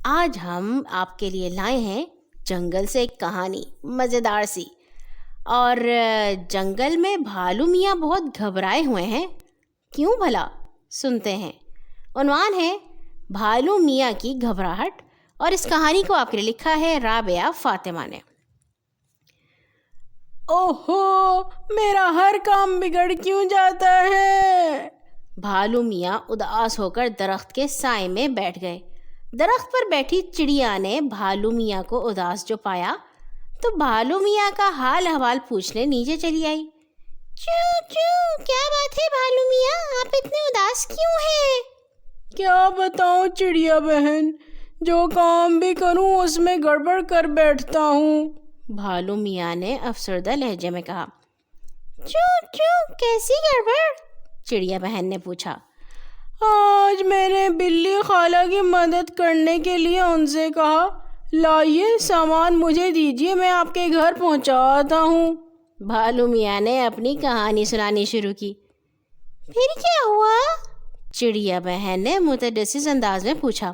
آج ہم آپ کے لیے لائے ہیں جنگل سے ایک کہانی مزیدار سی. اور جنگل میں بھالو میاں بہت گھبرائے ہوئے ہیں. کیوں بھلا؟ سنتے ہیں. عنوان ہے بھالو میاں کی گھبراہٹ، اور اس کہانی کو آپ کے لیے لکھا ہے رابعہ فاطمہ نے. اوہو، میرا ہر کام بگڑ کیوں جاتا ہے؟ بھالو میاں اداس ہو کر درخت کے سائے میں بیٹھ گئے. درخت پر بیٹھی چڑیا نے بھالو میاں کو اداس جو پایا تو بھالو میاں کا حال احوال پوچھنے نیچے چلی آئی. چو چو، کیا بات ہے بھالو میاں، آپ اتنے اداس کیوں ہیں؟ کیا بتاؤں چڑیا بہن، جو کام بھی کروں اس میں گڑبڑ کر بیٹھتا ہوں. بھالو میاں نے افسردہ لہجے میں کہا. چو چو، کیسی گڑبڑ؟ چڑیا بہن نے پوچھا. آج میں نے بلی خالہ کی مدد کرنے کے لیے ان سے کہا، لائیے سامان مجھے دیجیے، میں آپ کے گھر پہنچاتا ہوں. بھالو میاں نے اپنی کہانی سنانی شروع کی. پھر کیا ہوا؟ چڑیا بہن نے متجسس انداز میں پوچھا.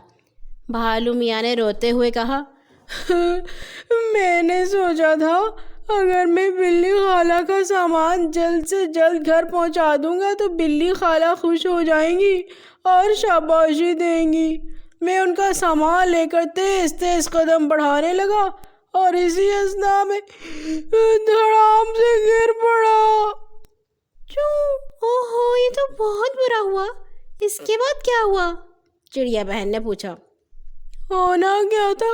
بھالو میاں نے روتے ہوئے کہا، میں نے سوچا تھا اگر میں بلی خالہ کا سامان جلد سے جلد گھر پہنچا دوں گا تو بلی خالہ خوش ہو جائیں گی اور شاباشی دیں گی. میں ان کا سامان لے کر تیز تیز قدم بڑھانے لگا اور اسی اثنا میں دھڑام سے گر پڑا. اوہو، یہ تو بہت برا ہوا. اس کے بعد کیا ہوا؟ چڑیا بہن نے پوچھا. ہونا کیا تھا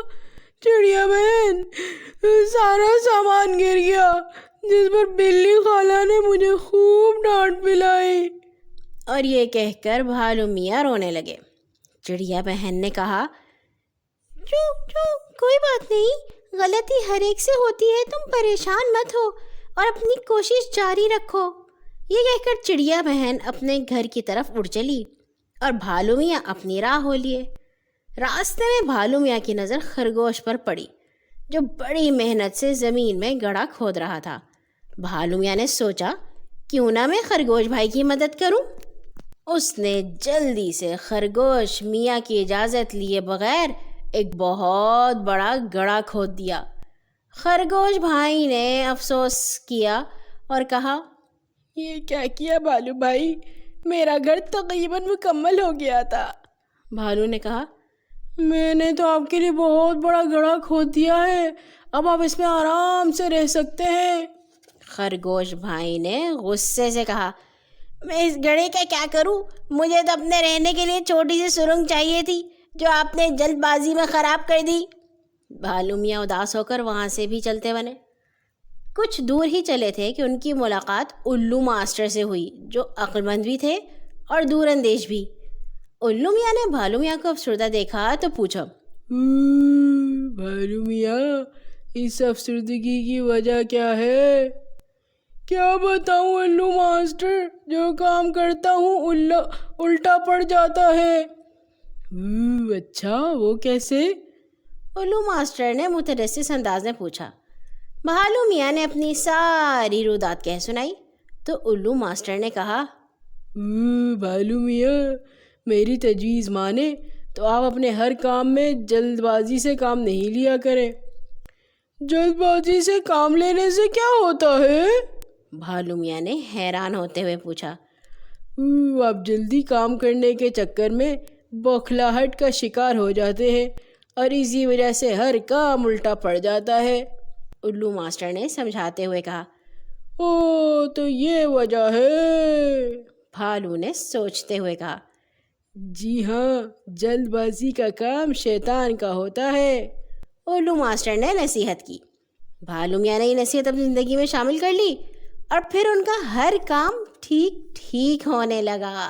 چڑیا بہن، سارا سامان گر گیا، جس پر بلی خالہ نے مجھے خوب ڈانٹ پلائی. اور یہ کہہ کر بھالو میاں رونے لگے. چڑیا بہن نے کہا، چو چو، کوئی بات نہیں، غلطی ہر ایک سے ہوتی ہے، تم پریشان مت ہو اور اپنی کوشش جاری رکھو. یہ کہہ کر چڑیا بہن اپنے گھر کی طرف اڑ چلی اور بھالو میاں اپنی راہ ہو لیے. راستے میں بھالو میاں کی نظر خرگوش پر پڑی جو بڑی محنت سے زمین میں گڑھا کھود رہا تھا. بھالو میاں نے سوچا، کیوں نہ میں خرگوش بھائی کی مدد کروں. اس نے جلدی سے خرگوش میاں کی اجازت لیے بغیر ایک بہت بڑا گڑھا کھود دیا. خرگوش بھائی نے افسوس کیا اور کہا، یہ کیا کیا بھالو بھائی، میرا گھر تقریباً مکمل ہو گیا تھا. بھالو نے کہا، میں نے تو آپ کے لیے بہت بڑا گڑھا کھود دیا ہے، اب آپ اس میں آرام سے رہ سکتے ہیں. خرگوش بھائی نے غصے سے کہا، میں اس گڑھے کا کیا کروں؟ مجھے تو اپنے رہنے کے لیے چھوٹی سی سرنگ چاہیے تھی جو آپ نے جلد بازی میں خراب کر دی. بھالو میاں اداس ہو کر وہاں سے بھی چلتے بنے. کچھ دور ہی چلے تھے کہ ان کی ملاقات الو ماسٹر سے ہوئی جو عقل مند بھی تھے اور دور اندیش بھی. الو میاں نے بھالو میاں کو افسردہ دیکھا تو پوچھا، بھالو میاں، اس افسردگی کی وجہ کیا ہے؟ کیا بتاؤں الو ماسٹر، جو کام کرتا ہوں الٹا پڑ جاتا ہے. اچھا، وہ کیسے؟ الو ماسٹر نے متجسس انداز میں پوچھا. بھالو میاں نے اپنی ساری رودات کہہ سنائی تو الو ماسٹر نے کہا، بھالو میاں، میری تجویز مانے تو آپ اپنے ہر کام میں جلد بازی سے کام نہیں لیا کریں. جلد بازی سے کام لینے سے کیا ہوتا ہے؟ بھالو میاں نے حیران ہوتے ہوئے پوچھا. آپ جلدی کام کرنے کے چکر میں بوکھلاہٹ کا شکار ہو جاتے ہیں اور اسی وجہ سے ہر کام الٹا پڑ جاتا ہے. الو ماسٹر نے سمجھاتے ہوئے کہا. تو یہ وجہ ہے؟ بھالو نے سوچتے ہوئے کہا. جی ہاں، جلد بازی کا کام شیطان کا ہوتا ہے. الو ماسٹر نے نصیحت کی. بھالو میاں نے یہ نصیحت اپنی زندگی میں شامل کر لی اور پھر ان کا ہر کام ٹھیک ہونے لگا.